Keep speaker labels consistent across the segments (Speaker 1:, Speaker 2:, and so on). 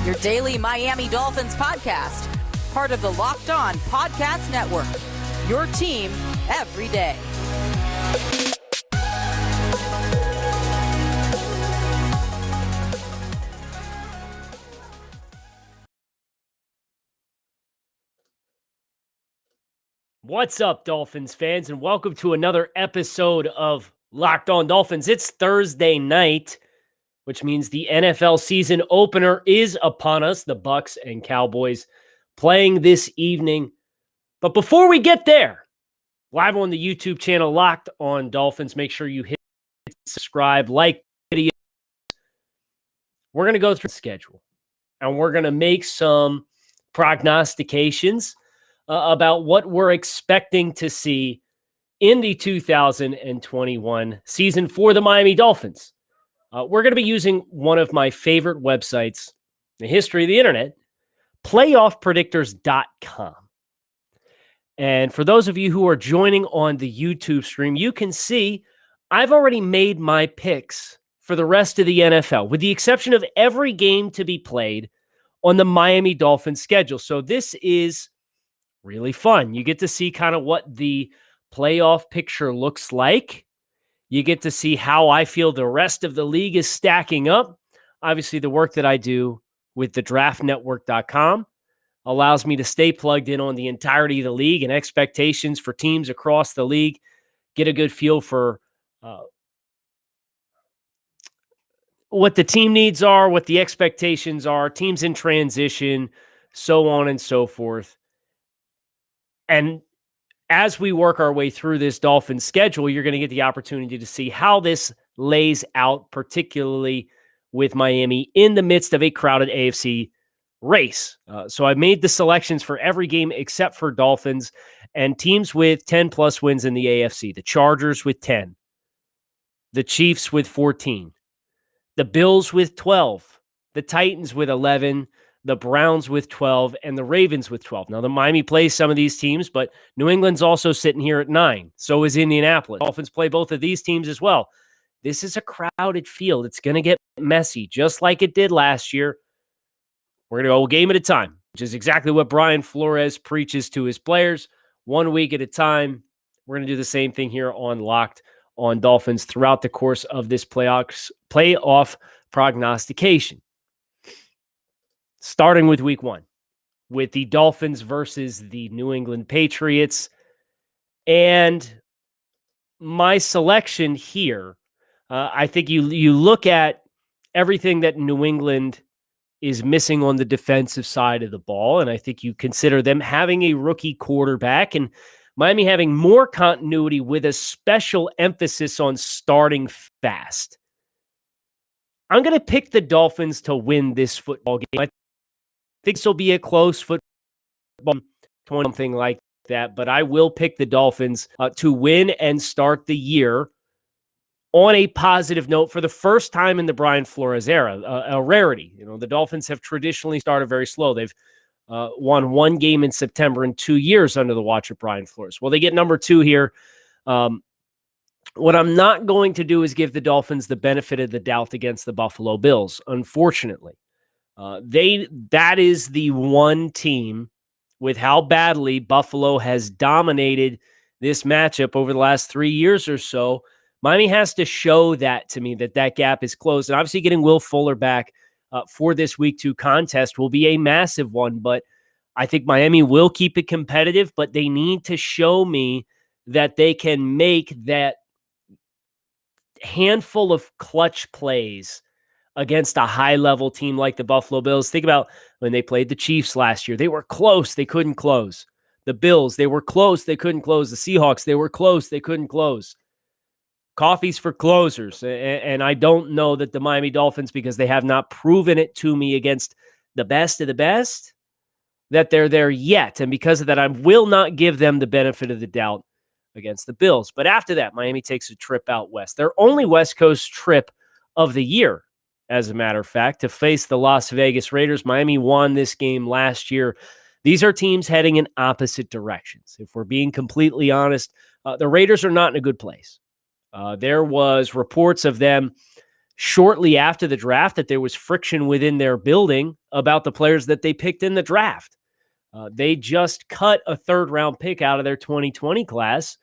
Speaker 1: your daily Miami Dolphins podcast, part of the Locked On Podcast Network, your team every day.
Speaker 2: What's up, Dolphins fans, and welcome to another episode of Locked On Dolphins. It's Thursday night, which means the NFL season opener is upon us. The Bucs and Cowboys playing this evening. But before we get there, live on the YouTube channel Locked On Dolphins, make sure you hit subscribe, like the video. We're going to go through the schedule, and we're going to make some prognostications about what we're expecting to see in the 2021 season for the Miami Dolphins. We're going to be using one of my favorite websites in the history of the internet, playoffpredictors.com. And for those of you who are joining on the YouTube stream, you can see I've already made my picks for the rest of the NFL, with the exception of every game to be played on the Miami Dolphins schedule. So this is really fun. You get to see kind of what the playoff picture looks like. You get to see how I feel the rest of the league is stacking up. Obviously, the work that I do with the draftnetwork.com allows me to stay plugged in on the entirety of the league and expectations for teams across the league, get a good feel for what the team needs are, what the expectations are, teams in transition, so on and so forth. And as we work our way through this Dolphins schedule, you're going to get the opportunity to see how this lays out, particularly with Miami in the midst of a crowded AFC race. So I made the selections for every game except for Dolphins and teams with 10-plus wins in the AFC. The Chargers with 10. The Chiefs with 14. The Bills with 12. The Titans with 11. The Browns with 12, and the Ravens with 12. Now, the Miami plays some of these teams, but New England's also sitting here at 9. So is Indianapolis. Dolphins play both of these teams as well. This is a crowded field. It's going to get messy, just like it did last year. We're going to go a game at a time, which is exactly what Brian Flores preaches to his players. 1 week at a time. We're going to do the same thing here on Locked On Dolphins throughout the course of this playoff prognostication. Starting with week 1, with the Dolphins versus the New England Patriots. And my selection here, I think you look at everything that New England is missing on the defensive side of the ball, and I think you consider them having a rookie quarterback and Miami having more continuity with a special emphasis on starting fast. I'm going to pick the Dolphins to win this football game. I think this will be a close football, something like that, but I will pick the Dolphins to win and start the year on a positive note for the first time in the Brian Flores era, a rarity. You know, the Dolphins have traditionally started very slow. They've won one game in September in 2 years under the watch of Brian Flores. Well, they get number 2 here. What I'm not going to do is give the Dolphins the benefit of the doubt against the Buffalo Bills, unfortunately. That is the one team with how badly Buffalo has dominated this matchup over the last 3 years or so. Miami has to show that to me, that gap is closed. And obviously getting Will Fuller back for this week 2 contest will be a massive one, but I think Miami will keep it competitive, but they need to show me that they can make that handful of clutch plays against a high-level team like the Buffalo Bills. Think about when they played the Chiefs last year. They were close. They couldn't close. The Bills, they were close. They couldn't close. The Seahawks, they were close. They couldn't close. Coffee's for closers. And I don't know that the Miami Dolphins, because they have not proven it to me against the best of the best, that they're there yet. And because of that, I will not give them the benefit of the doubt against the Bills. But after that, Miami takes a trip out west. Their only West Coast trip of the year, as a matter of fact, to face the Las Vegas Raiders. Miami won this game last year. These are teams heading in opposite directions. If we're being completely honest, the Raiders are not in a good place. There was reports of them shortly after the draft that there was friction within their building about the players that they picked in the draft. They just cut a third-round pick out of their 2020 class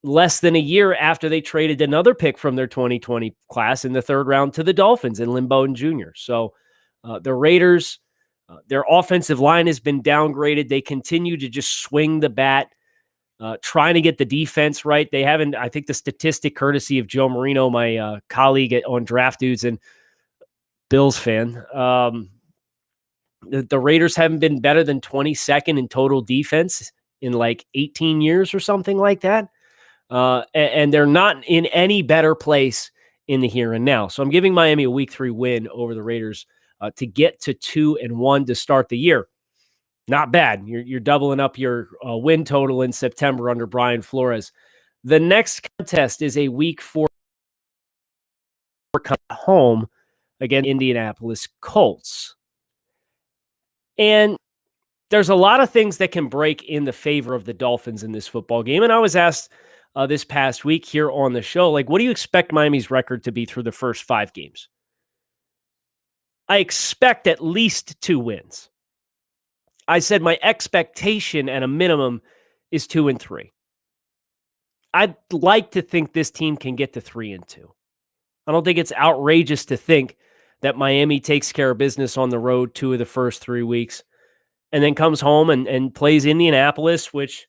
Speaker 2: less than a year after they traded another pick from their 2020 class in the third round to the Dolphins in Lynn Bowden Jr. So the Raiders, their offensive line has been downgraded. They continue to just swing the bat, trying to get the defense right. They haven't, I think the statistic courtesy of Joe Marino, my colleague on Draft Dudes and Bills fan, the Raiders haven't been better than 22nd in total defense in like 18 years or something like that. And they're not in any better place in the here and now. So I'm giving Miami a week 3 win over the Raiders to get to 2-1 to start the year. Not bad. You're doubling up your win total in September under Brian Flores. The next contest is a week 4 home against Indianapolis Colts. And there's a lot of things that can break in the favor of the Dolphins in this football game. And I was asked this past week here on the show, like, what do you expect Miami's record to be through the first 5 games? I expect at least 2 wins. I said my expectation at a minimum is 2-3. I'd like to think this team can get to 3-2. I don't think it's outrageous to think that Miami takes care of business on the road 2 of the first 3 weeks and then comes home and plays Indianapolis, which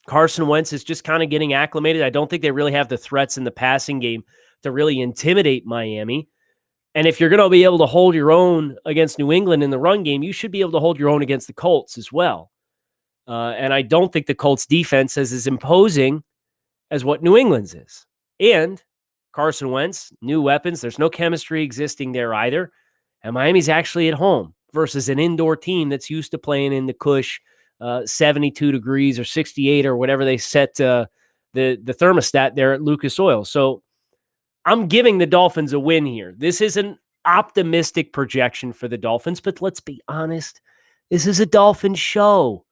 Speaker 2: Carson Wentz is just kind of getting acclimated. I don't think they really have the threats in the passing game to really intimidate Miami. And if you're going to be able to hold your own against New England in the run game, you should be able to hold your own against the Colts as well. And I don't think the Colts defense is as imposing as what New England's is. And Carson Wentz, new weapons. There's no chemistry existing there either. And Miami's actually at home versus an indoor team that's used to playing in the cush, 72 degrees or 68 or whatever they set the thermostat there at Lucas Oil. So I'm giving the Dolphins a win here. This is an optimistic projection for the Dolphins, but let's be honest. This is a Dolphin show.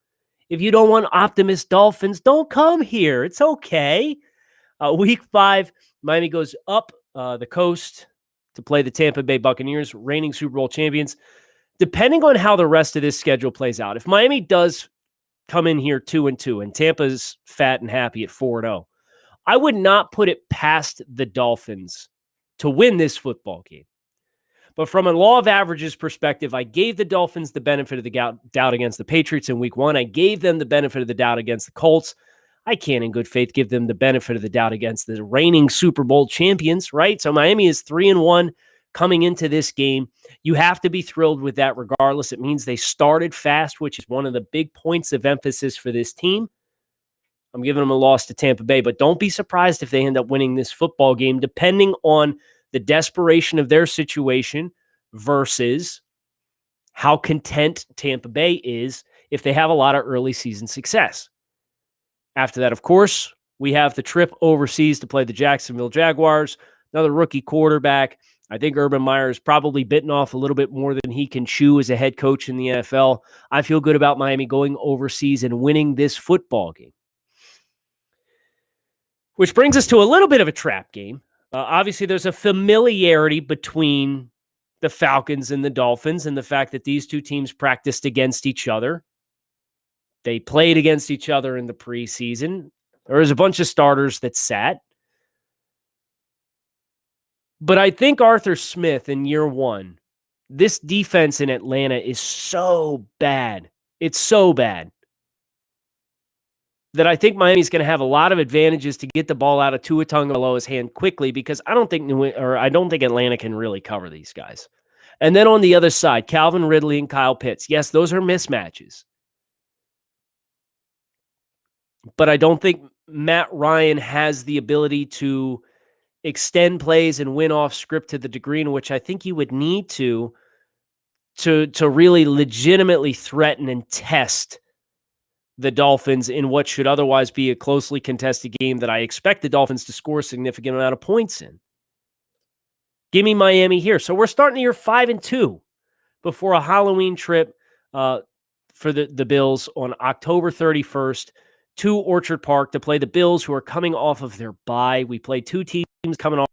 Speaker 2: If you don't want optimist Dolphins, don't come here. It's okay. Week 5, Miami goes up the coast to play the Tampa Bay Buccaneers, reigning Super Bowl champions. Depending on how the rest of this schedule plays out, if Miami does come in here 2-2 and Tampa's fat and happy at 4-0, I would not put it past the Dolphins to win this football game. But from a law of averages perspective, I gave the Dolphins the benefit of the doubt against the Patriots in week 1. I gave them the benefit of the doubt against the Colts. I can't in good faith give them the benefit of the doubt against the reigning Super Bowl champions, right? So Miami is 3-1 coming into this game. You have to be thrilled with that regardless. It means they started fast, which is one of the big points of emphasis for this team. I'm giving them a loss to Tampa Bay, but don't be surprised if they end up winning this football game, depending on the desperation of their situation versus how content Tampa Bay is if they have a lot of early season success. After that, of course, we have the trip overseas to play the Jacksonville Jaguars, another rookie quarterback. I think Urban Meyer is probably bitten off a little bit more than he can chew as a head coach in the NFL. I feel good about Miami going overseas and winning this football game. Which brings us to a little bit of a trap game. Obviously, there's a familiarity between the Falcons and the Dolphins and the fact that these two teams practiced against each other. They played against each other in the preseason. There was a bunch of starters that sat. But I think Arthur Smith in year 1, this defense in Atlanta is so bad. It's so bad that I think Miami's going to have a lot of advantages to get the ball out of Tua Tagovailoa's hand quickly because I don't think Atlanta can really cover these guys. And then on the other side, Calvin Ridley and Kyle Pitts. Yes, those are mismatches. But I don't think Matt Ryan has the ability to extend plays and win off script to the degree in which I think you would need to really legitimately threaten and test the Dolphins in what should otherwise be a closely contested game that I expect the Dolphins to score a significant amount of points in. Give me Miami here. So we're starting the year 5-2 before a Halloween trip for the Bills on October 31st to Orchard Park to play the Bills, who are coming off of their bye. We play two teams coming off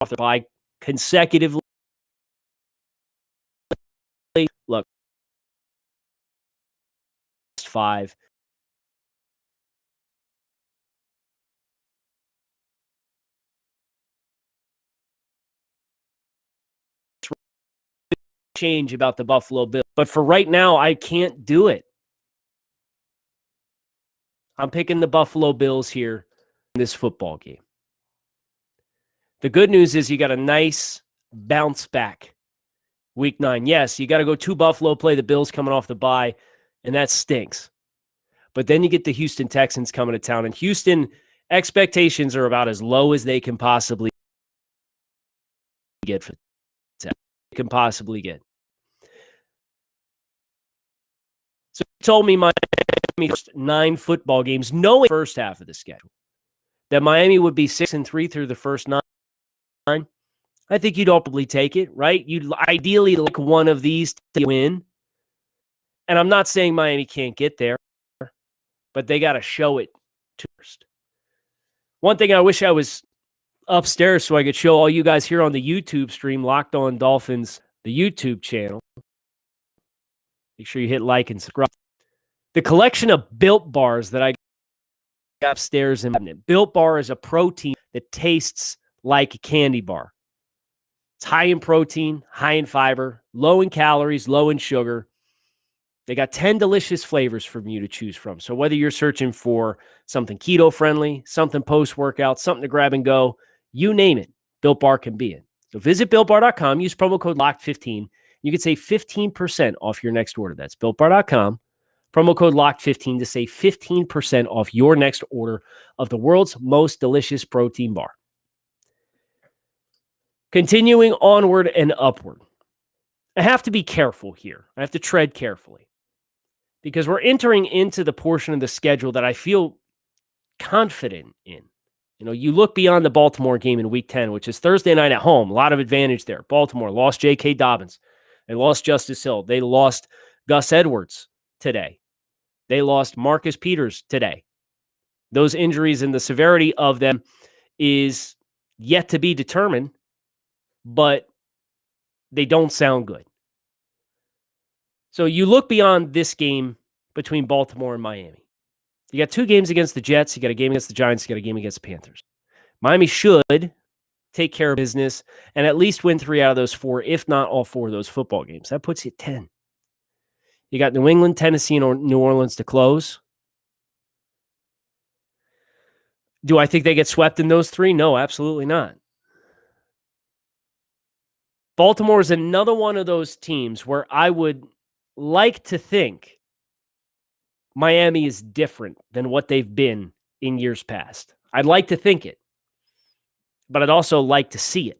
Speaker 2: off the bye consecutively. Look, 5. Change about the Buffalo Bills, but for right now, I can't do it. I'm picking the Buffalo Bills here in this football game. The good news is you got a nice bounce back week 9. Yes, you got to go to Buffalo, play the Bills coming off the bye, and that stinks. But then you get the Houston Texans coming to town, and Houston expectations are about as low as they can possibly get for can possibly get. So you told me Miami first 9 football games, knowing the first half of the schedule, that Miami would be 6-3 through the first 9. I think you'd probably take it, right? You'd ideally like one of these to win. And I'm not saying Miami can't get there, but they got to show it first. One thing I wish I was upstairs so I could show all you guys here on the YouTube stream, Locked On Dolphins, the YouTube channel. Make sure you hit like and subscribe. The collection of Built Bars that I got upstairs in Built Bar is a protein that tastes like a candy bar. It's high in protein, high in fiber, low in calories, low in sugar. They got 10 delicious flavors for you to choose from. So whether you're searching for something keto-friendly, something post-workout, something to grab and go, you name it, Built Bar can be it. So visit BuiltBar.com, use promo code LOCKED15. You can save 15% off your next order. That's BuiltBar.com, promo code LOCKED15 to save 15% off your next order of the world's most delicious protein bar. Continuing onward and upward. I have to be careful here. I have to tread carefully because we're entering into the portion of the schedule that I feel confident in. You know, you look beyond the Baltimore game in Week 10, which is Thursday night at home. A lot of advantage there. Baltimore lost J.K. Dobbins. They lost Justice Hill. They lost Gus Edwards today. They lost Marcus Peters today. Those injuries and the severity of them is yet to be determined, but they don't sound good. So you look beyond this game between Baltimore and Miami. You got 2 games against the Jets. You got a game against the Giants. You got a game against the Panthers. Miami should take care of business and at least win 3 out of those 4, if not all 4 of those football games. That puts you at 10. You got New England, Tennessee, and New Orleans to close. Do I think they get swept in those 3? No, absolutely not. Baltimore is another one of those teams where I would like to think Miami is different than what they've been in years past. I'd like to think it, but I'd also like to see it.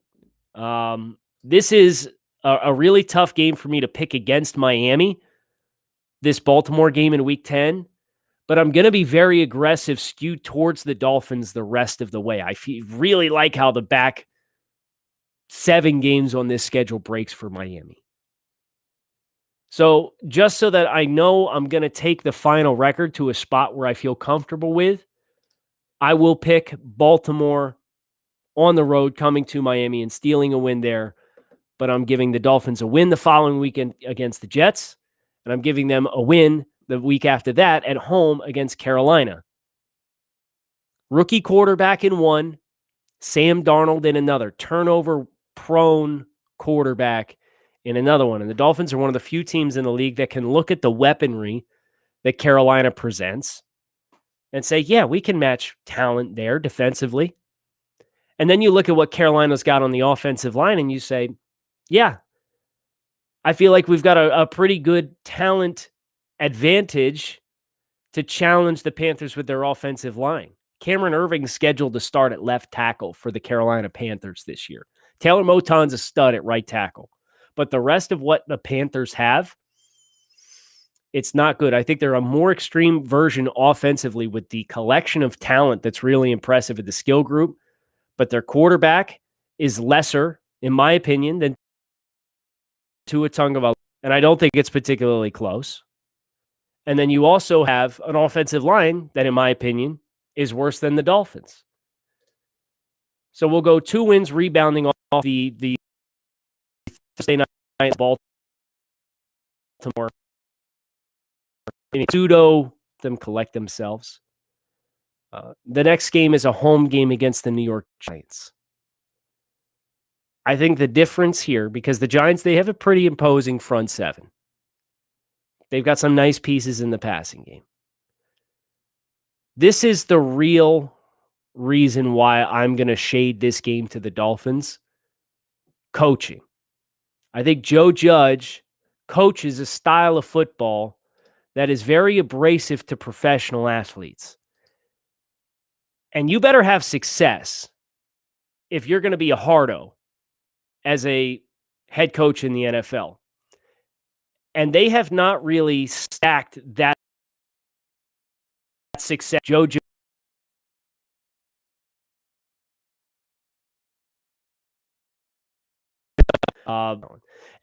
Speaker 2: This is a really tough game for me to pick against Miami, this Baltimore game in Week 10, but I'm going to be very aggressive, skewed towards the Dolphins the rest of the way. I really like how the back 7 games on this schedule breaks for Miami. So just so that I know I'm going to take the final record to a spot where I feel comfortable with, I will pick Baltimore on the road coming to Miami and stealing a win there. But I'm giving the Dolphins a win the following weekend against the Jets, and I'm giving them a win the week after that at home against Carolina. Rookie quarterback in one, Sam Darnold in another, turnover-prone quarterback in another one. And the Dolphins are one of the few teams in the league that can look at the weaponry that Carolina presents and say, yeah, we can match talent there defensively. And then you look at what Carolina's got on the offensive line and you say, yeah, I feel like we've got a pretty good talent advantage to challenge the Panthers with their offensive line. Cameron Irving's scheduled to start at left tackle for the Carolina Panthers this year. Taylor Moton's a stud at right tackle. But the rest of what the Panthers have, it's not good. I think they're a more extreme version offensively with the collection of talent that's really impressive at the skill group. But their quarterback is lesser, in my opinion, than Tua Tagovailoa. And I don't think it's particularly close. And then you also have an offensive line that, in my opinion, is worse than the Dolphins. So we'll go 2 wins rebounding off the Thursday night Baltimore. Pseudo them collect themselves. The next game is a home game against the New York Giants. I think the difference here, because the Giants, they have a pretty imposing front seven. They've got some nice pieces in the passing game. This is the real reason why I'm going to shade this game to the Dolphins. Coaching. I think Joe Judge coaches a style of football that is very abrasive to professional athletes. And you better have success if you're going to be a hardo as a head coach in the NFL. And they have not really stacked that success. Joe Judge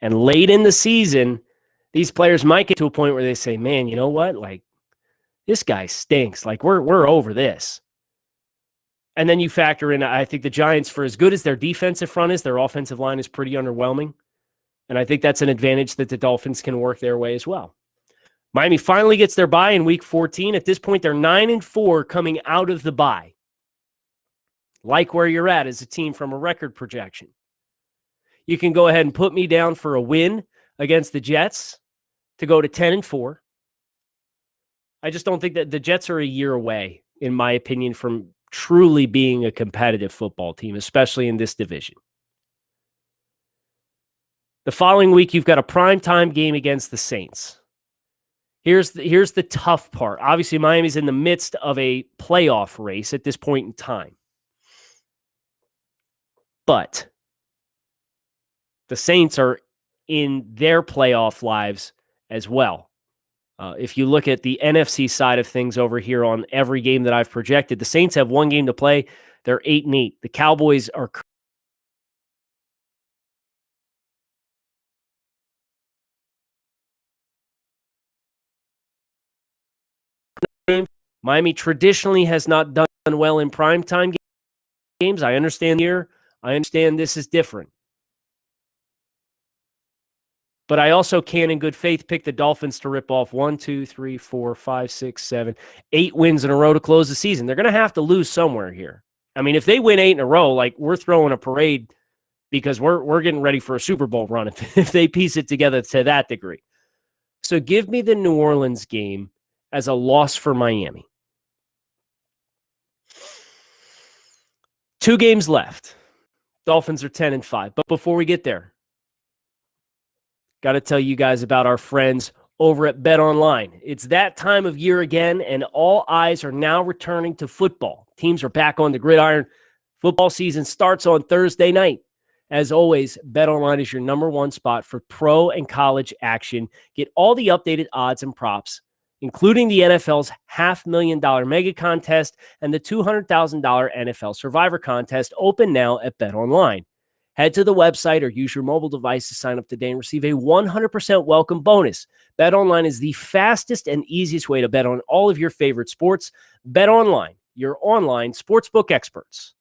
Speaker 2: and late in the season, these players might get to a point where they say, man, you know what? Like, this guy stinks. Like, we're over this. And then you factor in, I think the Giants, for as good as their defensive front is, their offensive line is pretty underwhelming. And I think that's an advantage that the Dolphins can work their way as well. Miami finally gets their bye in week 14. At this point, they're 9-4 coming out of the bye. Like where you're at as a team from a record projection. You can go ahead and put me down for a win against the Jets to go to 10-4. I just don't think that the Jets are a year away, in my opinion, from truly being a competitive football team, especially in this division. The following week, you've got a primetime game against the Saints. Here's the tough part. Obviously, Miami's in the midst of a playoff race at this point in time. But the Saints are in their playoff lives as well. If you look at the NFC side of things over here on every game that I've projected, the Saints have 1 game to play. They're 8-8. The Cowboys are Miami traditionally has not done well in primetime games. I understand here. I understand this is different. But I also can, in good faith, pick the Dolphins to rip off 1, 2, 3, 4, 5, 6, 7, 8 wins in a row to close the season. They're going to have to lose somewhere here. I mean, if they win 8 in a row, like, we're throwing a parade because we're getting ready for a Super Bowl run if they piece it together to that degree. So give me the New Orleans game as a loss for Miami. 2 games left. Dolphins are 10-5. But before we get there, got to tell you guys about our friends over at BetOnline. It's that time of year again, and all eyes are now returning to football. Teams are back on the gridiron. Football season starts on Thursday night. As always, BetOnline is your number one spot for pro and college action. Get all the updated odds and props, including the NFL's $500,000 mega contest and the $200,000 NFL Survivor contest, open now at BetOnline. Head to the website or use your mobile device to sign up today and receive a 100% welcome bonus. BetOnline is the fastest and easiest way to bet on all of your favorite sports. BetOnline, your online sportsbook experts.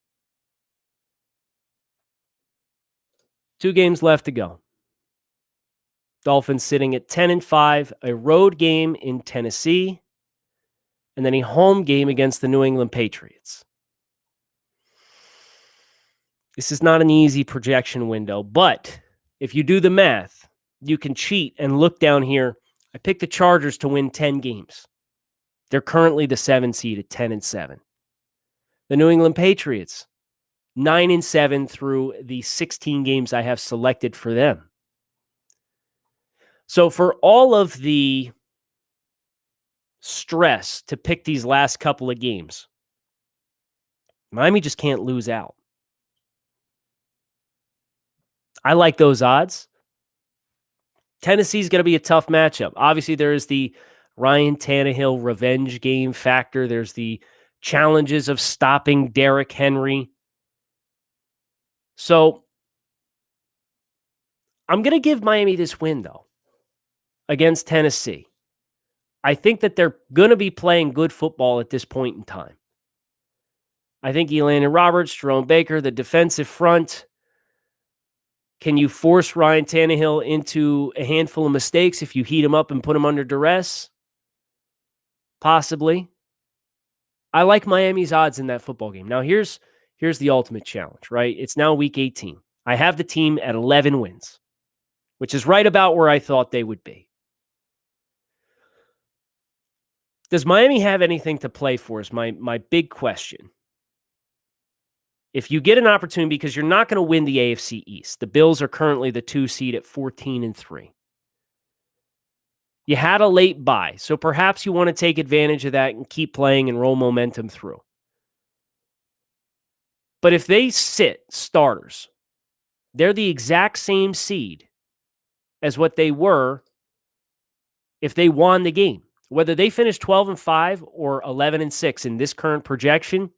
Speaker 2: 2 games left to go. Dolphins sitting at 10-5, a road game in Tennessee, and then a home game against the New England Patriots. This is not an easy projection window, but if you do the math, you can cheat and look down here. I picked the Chargers to win 10 games. They're currently the 7 seed at 10-7. The New England Patriots, 9-7 through the 16 games I have selected for them. So for all of the stress to pick these last couple of games, Miami just can't lose out. I like those odds. Tennessee's going to be a tough matchup. Obviously, there is the Ryan Tannehill revenge game factor. There's the challenges of stopping Derrick Henry. So I'm going to give Miami this win, though, against Tennessee. I think that they're going to be playing good football at this point in time. I think Elandon Roberts, Jerome Baker, the defensive front. Can you force Ryan Tannehill into a handful of mistakes if you heat him up and put him under duress? Possibly. I like Miami's odds in that football game. Now, here's the ultimate challenge, right? It's now week 18. I have the team at 11 wins, which is right about where I thought they would be. Does Miami have anything to play for is my big question. If you get an opportunity, because you're not going to win the AFC East. The Bills are currently the 2 seed at 14-3. You had a late bye, so perhaps you want to take advantage of that and keep playing and roll momentum through. But if they sit starters, they're the exact same seed as what they were if they won the game. Whether they finish 12-5 or 11-6 in this current projection,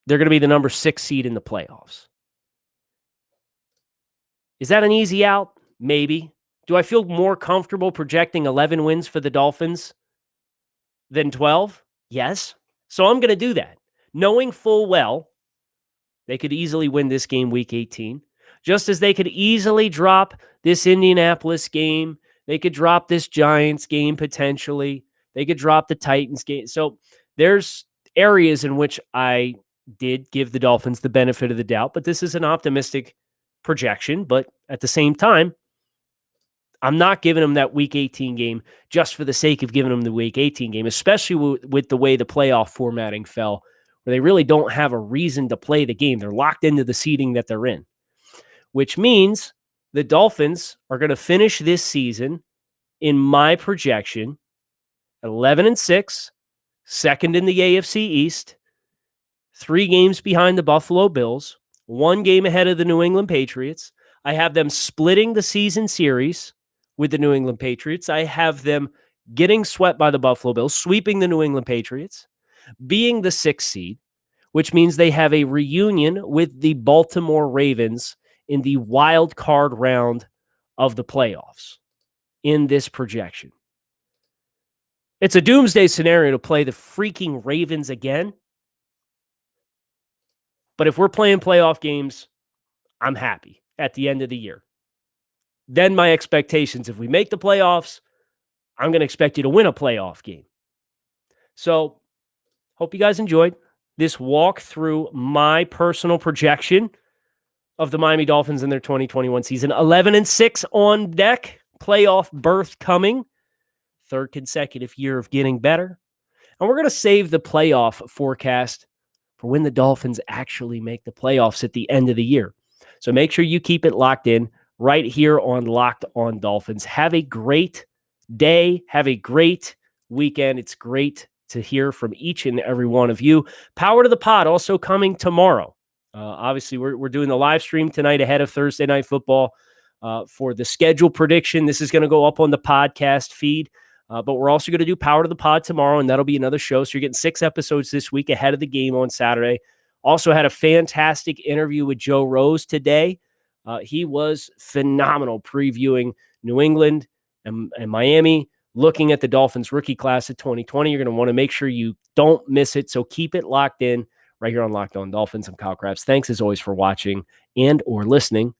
Speaker 2: they're going to be the number 6 seed in the playoffs. Is that an easy out? Maybe. Do I feel more comfortable projecting 11 wins for the Dolphins than 12? Yes. So I'm going to do that, knowing full well they could easily win this game week 18, just as they could easily drop this Indianapolis game. They could drop this Giants game potentially. They could drop the Titans game. So there's areas in which I did give the Dolphins the benefit of the doubt, but this is an optimistic projection. But at the same time, I'm not giving them that Week 18 game just for the sake of giving them the Week 18 game, especially with the way the playoff formatting fell, where they really don't have a reason to play the game. They're locked into the seeding that they're in, which means the Dolphins are going to finish this season, in my projection, 11-6, second in the AFC East, 3 games behind the Buffalo Bills, 1 game ahead of the New England Patriots. I have them splitting the season series with the New England Patriots. I have them getting swept by the Buffalo Bills, sweeping the New England Patriots, being the 6th seed, which means they have a reunion with the Baltimore Ravens in the wild card round of the playoffs in this projection. It's a doomsday scenario to play the freaking Ravens again. But if we're playing playoff games, I'm happy at the end of the year. Then my expectations, if we make the playoffs, I'm going to expect you to win a playoff game. So, hope you guys enjoyed this walk through my personal projection of the Miami Dolphins in their 2021 season. 11-6 on deck, playoff berth coming, 3rd consecutive year of getting better. And we're going to save the playoff forecast for when the Dolphins actually make the playoffs at the end of the year. So make sure you keep it locked in right here on Locked On Dolphins. Have a great day. Have a great weekend. It's great to hear from each and every one of you. Power to the Pod also coming tomorrow. Obviously, we're doing the live stream tonight ahead of Thursday Night Football for the schedule prediction. This is going to go up on the podcast feed, but we're also going to do Power to the Pod tomorrow, and that'll be another show. So you're getting 6 episodes this week ahead of the game on Saturday. Also had a fantastic interview with Joe Rose today. He was phenomenal previewing New England and Miami, looking at the Dolphins rookie class of 2020. You're going to want to make sure you don't miss it. So keep it locked in right here on Locked On Dolphins. I'm Kyle Krabs. Thanks as always for watching and or listening.